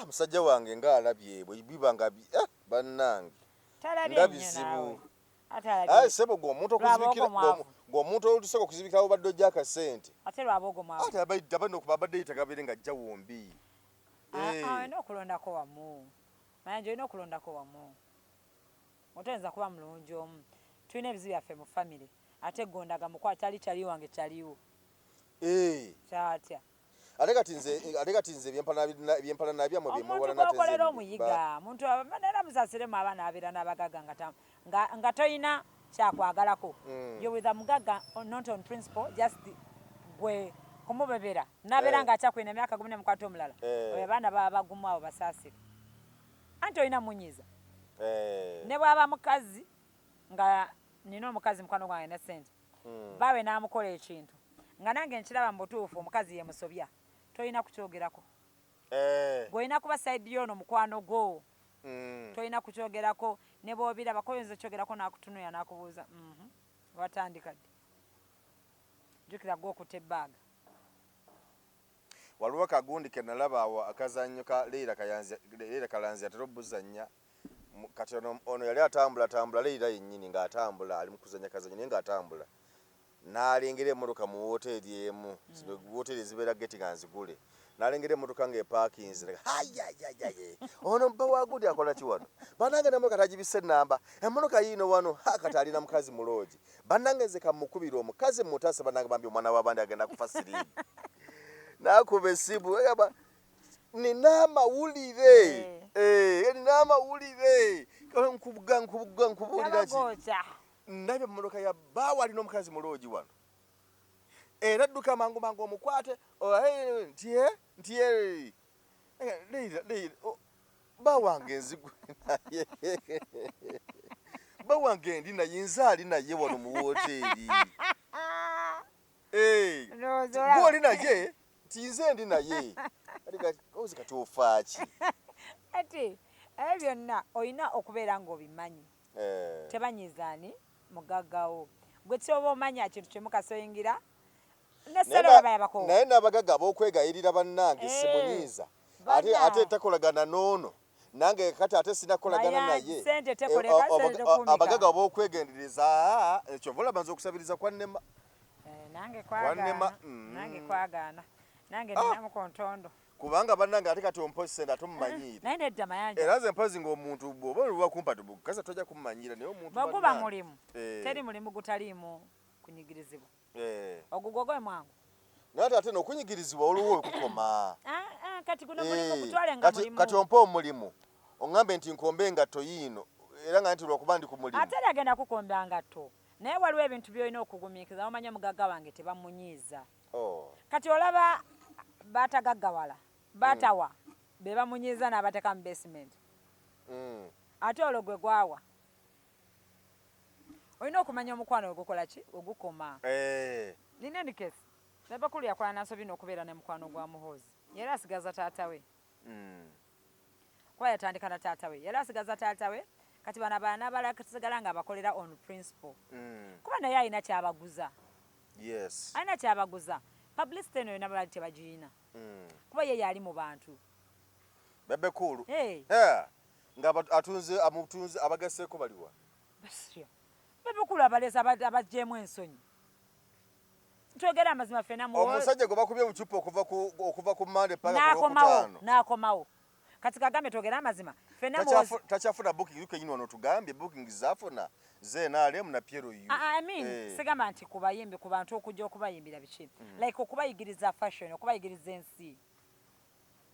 musajja wange nga alabye bwe biba nga bannange nga bizibu sebo gwomuntu olutuseko okuzibikawo badde ojja akasente ate lwaboogo mwawe ate abadde yitagabire nga ajja wombi olina okulondako wamu manya nti olina okulondako wamu otoyinza kuba mulungi omu tulina ebizibu byaffe mu famire ate gondaga mukwa kyali wange kyaliwo kyatya ate kati nze ebyempala nabyamwe omuntu gwokolera omuyiga muntu era musasiremu abaana abeera n'abagaga nga toyina kyakwagalako yo with a mugaga not on principle just gwe kumubebera nabeera nga akyakwina emyaka 13 omulala oyo abaana baba bagumu abo basaasire anti olina munyiza ne bwaba mukazi nga nina omukazi mukwano gwange ne sente baawe n'amukola ekintu nga nange nkiraba mu butuufu omukazi ye musobya toyina kukyogerako gweolina kuba saidi yono mukwano gwo toyina kukyogerako ne bw'obiraba koyinza okyogerako n'akutunuya n'akubuuza watandika ddi jjukira gwe okutta ebbaaga waliwo kagundi ke nalaba awo akazannyo ka Leila Kalanzi atera obuzannya kati ono yali atambula Leila yennyini ng'atambula ali mu kuzannya kazannyo naye ng'atambula n'alengera emmotoka mu woteeri emu zino woteeri ezibeera geti nga nzigule n'alengera emmotoka ng'epaakinze ono mpa wagundi akola ki wano bannange nemmotoka tagibisse ennamba emmotoka yiino wano kati alina mukazi muloogi bannange nze kamukubira omukazi mutase bannange bambi omwana w'abandi agenda kufa siriimu n'akuba essimu egamba nina amawulire nkubuulira ki ndabye emmotoka ya bbaawe alina omukazi muloogi wano era dduka mangu omukwate nti bawange nzigwe naye bawange ndi naye nze ali naye wano mu woteeri gwe oli naye nti nze ndi naye ozi kati ofaaki ati ebyo byonna olina okubeera ng'obimanyi tebanyizaani mugaggawo gwe kyoba omanya kintu kyemukasoyingira naye n'abagagga ab'okwegayirira bannange simunyiiza ate takolagana n'ono nange kati ate sinakolagana naye abagagga ab'okwegendereza kyova olaba nze okusabiriza nange kwagaana nange ninamu kontondo kubanga bannange ate kati ompozi sente tumumanyire naye nedda Mayanja era nze mpozi ng'omuntu bw'oba oluwa kumpa tubukaza tojja kumumanyira naye omuntu baguba mulimu teri mulimu gutaliimu kunyigirizibwa ogugwo gwe mwangu naye ate n'okunyigirizibwa oluwo okukoma kati guno mulimu gutwale nga mulimu kati ompa omulimu oŋŋambe nti nkombe engatto yiino era nga nti lwakuba ndi ku mulimu ate agenda kukomba ngatto naye waliwo ebintu by'olina okugumiikiriza omanya omugagga wange tebamunyiiza kati olaba baatagaggawala baatawa be bamunyiiza n'abateeka mu basement ate olwo gwe gwawa olina okumanya omukwano ogukola ki ogukoma nina endikesi nebakulu yakola nansobina okubeera ne mukwano gwa muhoozi yali asigaza taata we kuba yatandika na taata we yali asigaza taata we kati bano abaana abalasigala nga abakolera on principle kuba naye alina kyabaguza alina kyabaguza publicity eno yona balali tebagiyina kuba ye yali mu bantu bebekulu nga amutunze abagaseeko baliwa bebekulu abalesa abajjeemu ensonyi twogera amazima ffena omusajja gwe bakubye bucupa okuva ku Mande paka n'akomawo kati kagambe twogera amazima ffena takyafuna booking yuko yino ono tugambye booking zafuna ZNRM na Piero yu sigamba nti kubayimbi ku bantu okujja okubayimbira biki like okubayigiriza fashion okubayigiriza ensi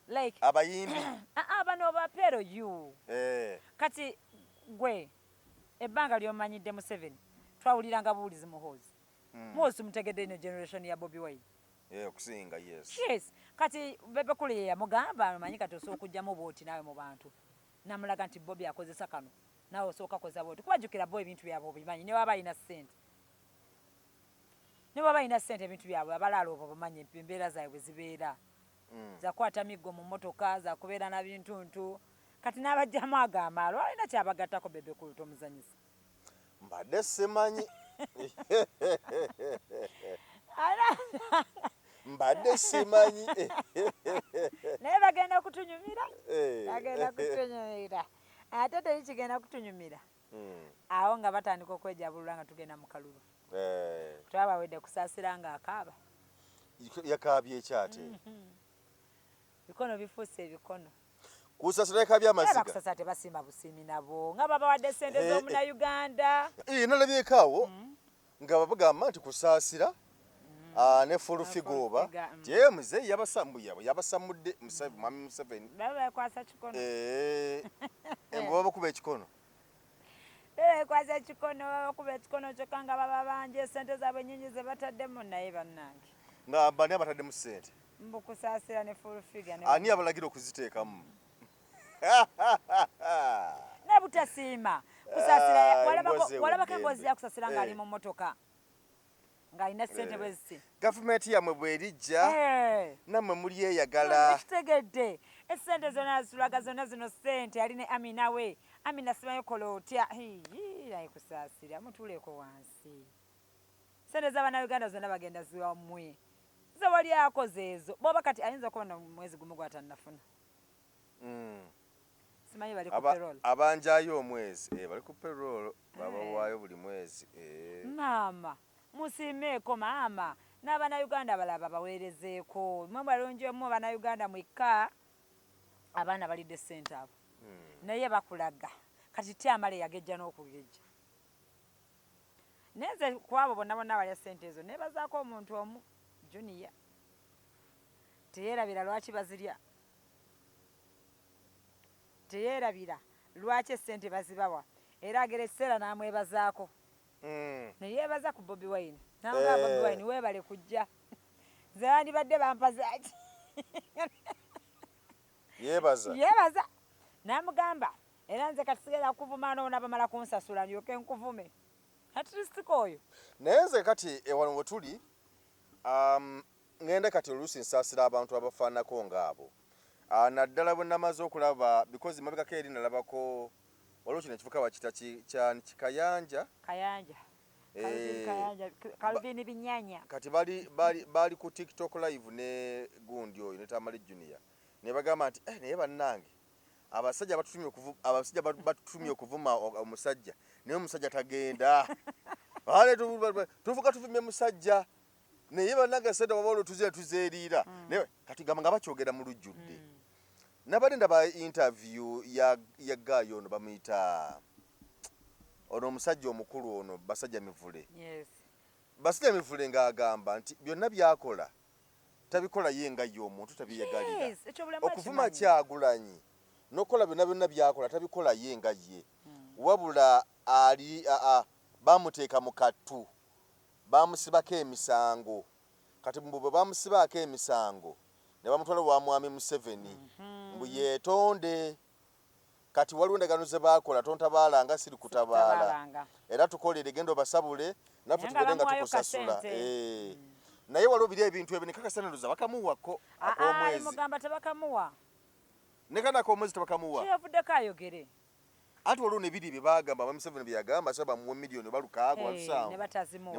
like abayimbi bano ba Piero yu kati gwe ebbanga ly'omanyidde Museveni twawuliranga buwulizi muhoozi muhoozi mutegedde ino generation ya Bobi Wine okusinga yes kati bebekulu ye yamugamba omanyi kati osooka okujjamu booti naawe mu bantu namulaga nti Bobi akozesa kano naawe osooka koza booti kubajjukira bo ebintu byabwe obimanyi ne waba alina ssente ebintu byabwe abalaala obwo bumanyi embeera zaabwe bwe zibeera zakwata miggo mu mmotoka zakubeera na bintuntu kati n'abajjamu agamaalo alina kyabagattako bebekulu tomuzanyisa mbadde simanyi mbadde simanyi naye bagenda kutunyumira ate teri kigenda kutunyumira awo nga batandika okwejabulula nga tugenda mu kalulu twabawedde kusaasira nga akaaba yakaabye ekyate bikono bifuuse ebikono kusasira yakabye amaziga bakusasira tebasimba busiimi nabo nga babawadde ssente z'omunauganda nalabyekaawo nga babagamba nti kusaasira ne fulufigoba ye muzeeyi yabasamudde mwami Museveni bakwasa kikono baba bakuba ekikono kwasa ekikono babakuba ekikono kyokka nga baba banje ssente zaabwe nnyingi ze bataddemu naye bannange nga bani abataddemu ssente mbukusaasira ne fulufiga ani abalagira okuziteekamu ne butasiima kusaasira walabako emboozi yakusasira ng'ali mu mmotoka ng'alina ssente bwe ziti gavumenti yammwe bw'erijja nammwe mulyeyagala kitegedde essente zonna zitulaga zonna zino ssente yali ne Amina we Amina simanyi kola otya naye kusaasira mutuuleko wansi ssente z'Abannayuganda zonna bagenda ziwammwe ze wali akoze ezo boba kati ayinza okubona mwezi gumu gwatannafuna simanyi bali ku payroll abanjayo omwezi bali ku payroll babawaayo buli mwezi maama musiimeeko maama n'Abannayuganda abalala baweerezeeko mwe balongyemu Abannayuganda mwekka abaana balidde ssente abo naye bakulaga kati tyamala yagejja n'okugejja nenze ku abo bonna bonna balya ssente ezo nebazaako omuntu omu Junior teyeerabira lwaki bazirya teyeerabira lwaki essente bazibawa era agera ekiseera n'amwebazaako neyeebaza ku Bobi Wine naga Bobi Wine weebale kujja ze bandibadde bampazaaki yeebaza n'amugamba era nze kati sigenda kukuvuma noona bamala kunsasula ndyoke nkuvume atirisitiko oyo naye nze kati wano we tuli ngenda kati oluusi nsaasira abantu abafaanako ng'abo naddala bwe namaze okulaba because mabegako eri nalabako waliwo kino ekivuka bakita kikayanja Calvin Binyanya kati bali ku TikTok live ne gundi oyo ne Tamale Junior ne bagamba nti naye bannange abasajja batutumye okuvuma omusajja naye omusajja tagenda tuvuga tuvumye musajja naye bannanga sente baba tuzeeriira naye kati gamba nga bakyogera mu lujjudde nabadde ndaba interview ya gaayo ono bamuyita ono omusajja omukulu ono Basajja Mivule. Basajja Mivule ng'agamba nti byonna byakola tabikola ye nga ye omuntu tabyeyagalira. Okuvuma Kyagulanyi n'okola byonna byakola tabikola ye nga ye. Wabula ali bamuteeka mu kattu bamusibako emisango. Kati mbu bamusibako emisango ne bamutwala wa Mwami Museveni mbu yeetonde. Kati waliwo endagaano ze baakola tontabaala nga siri kutabaala era tukolere gendo basabule naffe tugende nga tukusasula. Naye waliwo biri ebintu ebyo nekakasanaluza bakamuwako ak'omwezi mugamba tebakamuwa ne kana ak'omwezi tebakamuwa kyeyavuddeko ayogere ati waliwo nebiri bye bagamba Museveni bye yagamba so bamuwa miliyoni oba 6 ne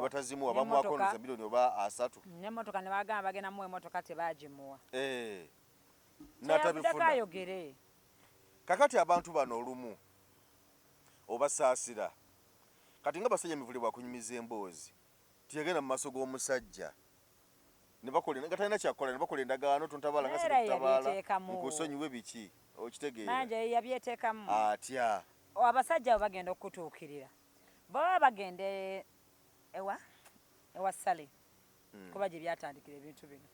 batazimuwa bamuwako za miliyoni oba 3 n'emmotoka ne bagamba bagenda muwa emmotoka tebagimuwa natabifuna ayogere. Kakati abantu bano olumu obasaasira kati nga Basajja Mivule bwakunyumiza emboozi tiyagenda mu maaso g'omusajja ne bakola nga talina kyakola ne bakola endagaano tontabaala nga sekutabaala nkusonyiwe biki okitegeera manje yabyeteekamu atya abasajja abo bagenda okutuukirira baba bagende ewa Sale kuba gye byatandikira ebintu bino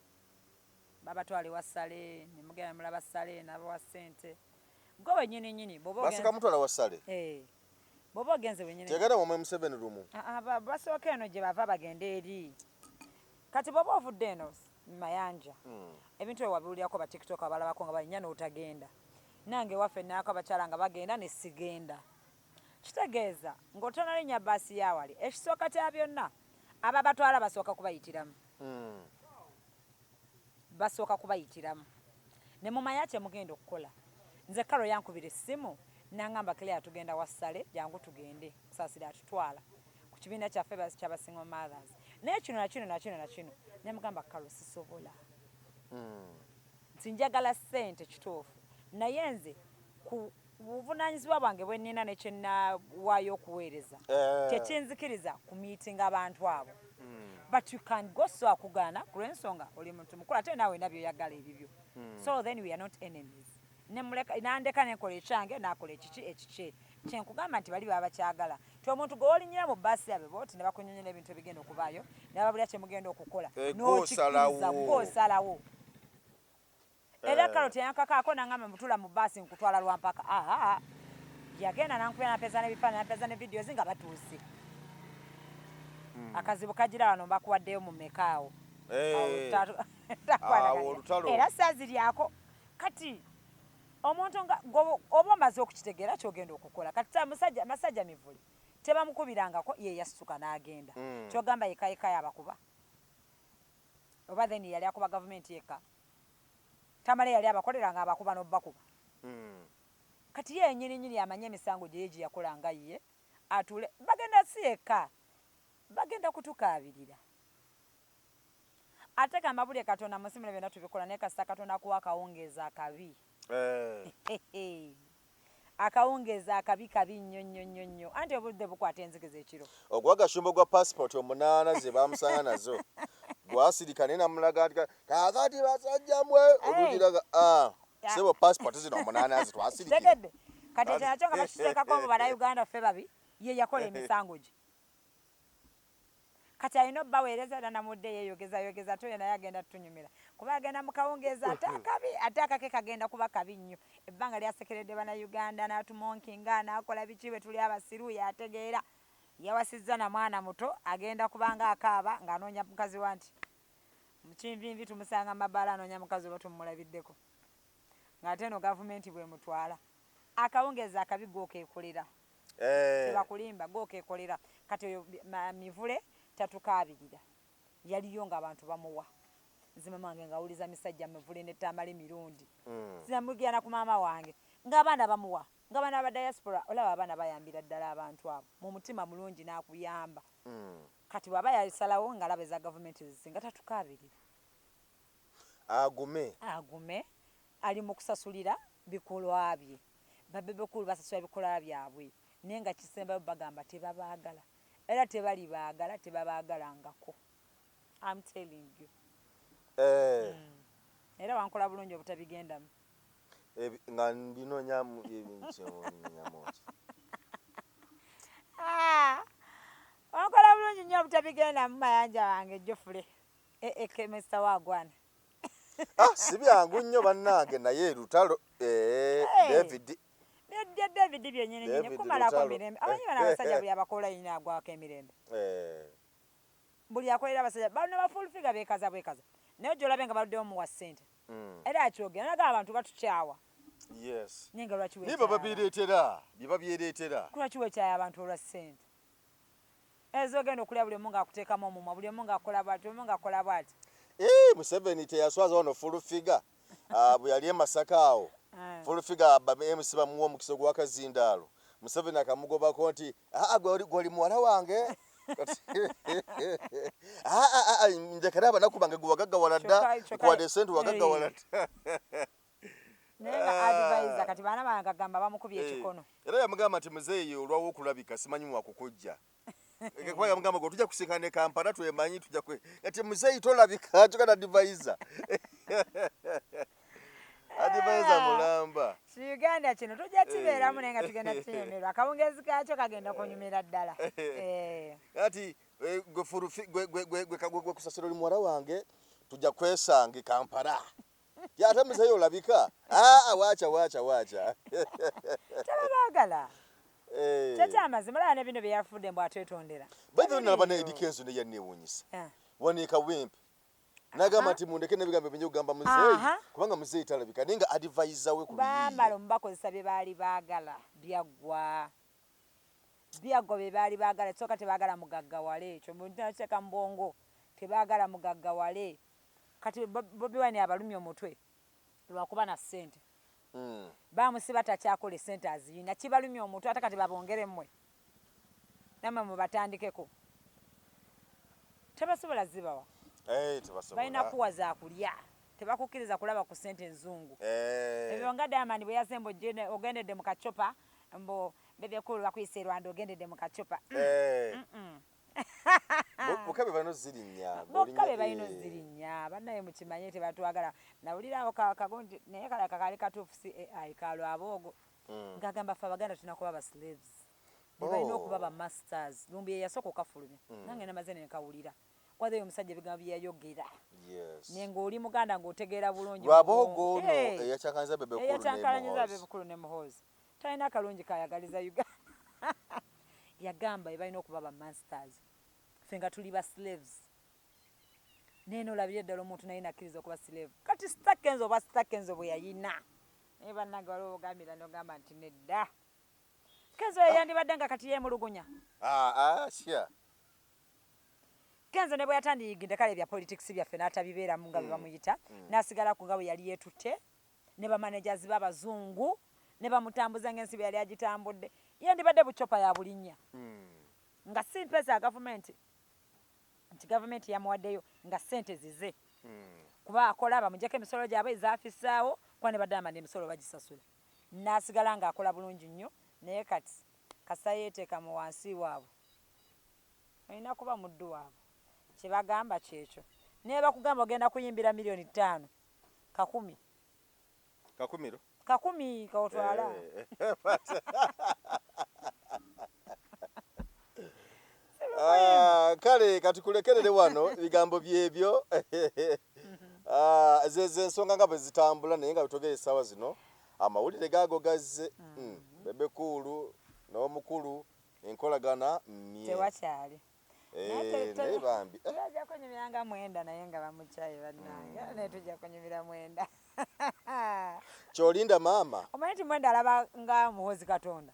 babatwala ewa Sale ne mugenda mulaba Sale n'abawa ssente gwe wenyini basooka mutwala wa Sale bw'oba ogenze wenyini tegenda mu Museveni lumu basooka eno gye bava bagenda eri kati bw'oba ovudde eno Mayanja ebintu ebyo wabiwulirako ba TikTok abalabako nga balinnya n'otagenda nange waffe naako abakyala nga bagenda ne sigenda kitegeeza ng'otonalinnya baasi yawali ekisooka kya byonna ababatwala basooka kubayitiramu ne mumanya kye mugenda okukola. Nze Karo yankubira essimu n'angamba Claire tugenda wa Sale jangu tugende kusaasira atutwala ku kibiina kyaffe ky'aba single mothers naye kino na kino ne mugamba Karo sisobola nti njagala ssente kituufu naye nze ku buvunaanyizibwa bwange bwe nnina ne kye nnawaayo okuweereza kyekinzikiriza ku meeting abantu abo but you can go so akugaana ku lw'ensonga oli muntu mukulu ate naawe nabyoyagala ebibyo so then we are not enemies. Nandeka nenkola ekyange nakola ekiki kyenkugamba nti bali baba bakyagala ti omuntu gwe olinyira mu baasi yabe boti ne bakunyonyera ebintu ebigenda okubaayo nababulira kye mugenda okukola n'okikkiriza gw'osalawo era Kalo teyankakaako nangamba mutula mu baasi nkutwala lwampaka yagenda nankubira napeeza n'ebifaananyi napeeza ne videos nga batuuse akazibu kagira wano bakuwaddeyo mu mekaawo era saaziryako kati omuntu nga oba omaze okukitegeera kyogenda okukola kati Basajja Mivule tebamukubirangako ye yasituka n'agenda kyogamba yekayeka yabakuba oba then yali akuba gavumenti yeka tamale yali abakolera nga abakuba n'obakuba kati ye nyininyini amanye emisango gye yakola nga ye atule bagenda si yeka bagenda kutukaabirira ate gamba buli Katonda musimule byonna tubikola naye kasita Katonda kuwa akawungeeza akabi akawungeeza akabi nnyo anti obudde bukwata enzikiriza ekiro ogwagashumba gwa passport 8 ze bamusanga nazo gwasirika naye namulaga nti kakati basajja mwe olugiraga sebo passport zino 8 ze twasirikira kati ekyo nga bakiteekako mu Bannayuganda ffe babi ye yakola emisango gye kati alina obbaweereza nanamudde yeyogeza toyo naye agenda tunyumira kuba agenda mu kawungeeza ate akake kagenda kuba kabi nnyo ebbanga lyasekeredde Bannayuganda n'atumonkinga n'akola biki bwe tuli abasiru yategeera yawasizza na mwana muto agenda kubanga akaaba ng'anoonya mukazi wa nti mukinvinvi tumusanga mabbala anoonya mukazi oba tumulabiddeko ng'ate eno gavumenti bwe mutwala akawungeeza akabi gookeekolera tebakulimba gookeekolera kati oyo Mivule tatukaabirira yaliyo ng'abantu bamuwa nze mama wange ngawuliza Misajja Mivule ne Tamale mirundi zinamugirana ku maama wange ng'abaana bamuwa ng'abaana ba diaspora olaba abaana bayambira ddala abantu abo mu mutima mulungi n'akuyamba kati bw'aba yasalawo ng'alaba eza gavumenti zisinga tatukaabirira agume ali mu kusasulira bikolwa bye babebekulu basasula bikolwa byabwe naye nga kisembayo bagamba tebabaagala era tebali baagala tebabaagalangako I'm telling you. Era wankola bulungi obutabigendamu. Nga mbinonyamu ebinyamu. Wankola bulungi nnyo obutabigendamu mayanja wange Jofule. Mr. Wagwana. Si byangu nnyo bannange naye lutalo David. David byennyini nyine kumalako emirembe. Abamanyi bano abasajja buli abakola nnyo agwako emirembe. Buli akolera abasajja bano ba full figure beekaza bwekaza. Naye gy'olabe nga baluddewo muwa ssente. Era akyogera naga abantu batukyawa. Yes. Nenga lwaki weekya. Niba babyereetera, biba byereetera. Lwaki weekya abantu olwa ssente. Ezo genda okulya buli omu ng'akuteekamu omumwa, buli omu ng'akola bw'ati, buli omu ng'akola bw'ati. Museveni teyaswaza wano full figure. Bwe yali e Masaka awo. Full figure MC bamuwa omukisa ogw'akazindaalo. Museveni akamugobako nti gw'oli muwala wange. Njagala abanaku bange gwe wagaggawala dda nkuwadde ssente wagaggawala dda. Naye nga advisor kati baana bange agamba bamukubye ekikono. Era yamugamba nti muzeeyi olwawo okulabika simanyi mwakukujja. Kuba yamugamba ngo tujja kusinkana ne Kampala twemanyi tujja kwe. Kati muzeeyi tolabika kyokka advisor. Advisor mulamba. Uganda kino tujja kibeeramu naye nga tugenda tunyumirwa. Akawungezi kaakyo kagenda kunyumira ddala. Kati gwe kusasira oli muwala wange tujja kwesanga Kampala. Yate muzeeyi olabika. Waacha. Tababaagala. Kyekyo amazima olaba ne bino bye yafudde mbw atwetondera. Baithe nalaba ne Edikenzo ne yanneewuunyisa. Waneeka Wempe. Nagamba nti mundeke n'ebigambo ebingi okugamba muzeeyi kubanga muzeeyi talabika naye nga advisor we ku biyiiye. Bambala mubakozesa bye baali baagala byaggwa bye baali baagala ekisooka tebaagala mugaggawale ekyo munakyeka mu bwongo tebaagala mugaggawale kati Bobi Wine abalumya omutwe lwakuba na ssente bamusiba takyakola essente aziyina kibalumya omutwe ate kati babongere mmwe nammwe mubatandikeko tebasobola zibawa. Balina kuwa za kulya tebakukkiriza kulaba ku ssente enzungu. Ebyo nga Diamond bwe yazemba ogendedde mu kacopa mbo bebekulu bakuyisa e Rwanda ogendedde mu kacopa. Mukabe balina zirinnya. Mukabe balina zirinnya bannaye mukimanye tebatwagala nawulirawo kagondi naye kala kakali katuufu si AI kalwaboogo ngagamba ffe Abaganda tunakuba ba slaves balina okuba ba masters lumbi yeyasooka okafulumya nange namaze nenkawulira kwaza oyo omusajja ebigambo bye yayogera nenga oli Muganda ng'otegeera bulungi lwaboogo ono eyakyankanyiza Bebekulu ne Muhoozi talina akalungi kayagaliza Uganda yagamba balina okuba ba masters ffe nga tuli ba slaves neno olabire eddala omuntu naye nakkiriza okuba slave kati Sitakenzo oba Sitakenzo bwe yayina naye bannange waliwo ogambira n'ogamba nti nedda Kenzo yandibadde nga kati yeemulugunya Kenzo ne bwe yatandiyigidde kale bya politics byaffe n'atabibeeramu nga bwe bamuyita n'asigala ku nga bwe yali yeetutte ne bamanagers b'abazungu ne bamutambuza ng'ensi bwe yali agitambudde yandibadde bucopa ya bulinnya nga si mpesa ya gavumenti nti gavumenti yamuwaddeyo nga ssente zize kuba akola bamujjako emisolo gyabwe ezaafisaawo kuba ne Diamond emisolo bagisasula n'asigala ng'akola bulungi nnyo naye kati kasa yeeteeka mu wansi waabwe olina kuba muddu waabwe kye bagamba kyekyo naye bakugamba ogenda kuyimbira milioni 5 kakumi kawotwala kale katikulekerere wano ebigambo byebyo ze ensonga nga bwe zitambula naye nga bitogere essaawa zino amawulire gaago gazze Bebekulu n'omukulu enkolagana tewakyali naye bambi tujja kunyumira nga Mwenda naye nga bamukyaye bannange naye tujja kunyumira Mwenda kyolinda maama omanyi nti Mwenda alaba nga Muhoozi Katonda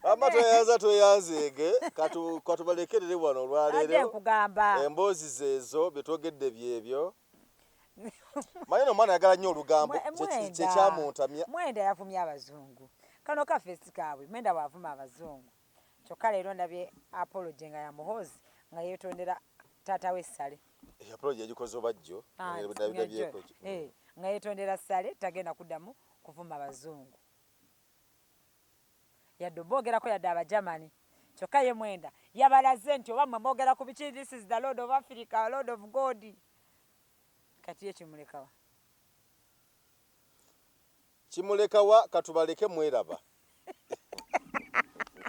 ama tweyanzeege katubalekerere wano olwaleero emboozi zeezo byetwogedde byebyo manyi omwana ayagala nnyo olugambo kyekyamuntamya Mwenda yavumya abazungu kano kafesi kaabwe Mwenda bwavuma abazungu kyokka leero ndabye apology nga ya Muhoozi nga yeetondera taata we Ssale apology yagikoze obajjo nga yeetondera Ssale tagenda kuddamu kuvuma abazungu yadde oboogerako yadde Abajamani kyokka ye Mwenda yabalaze nti oba mmwe mwogera ku biki, this is the Lord of Africa, Lord of God. Kati ye kimulekawa kimulekawa katubaleke mweraba.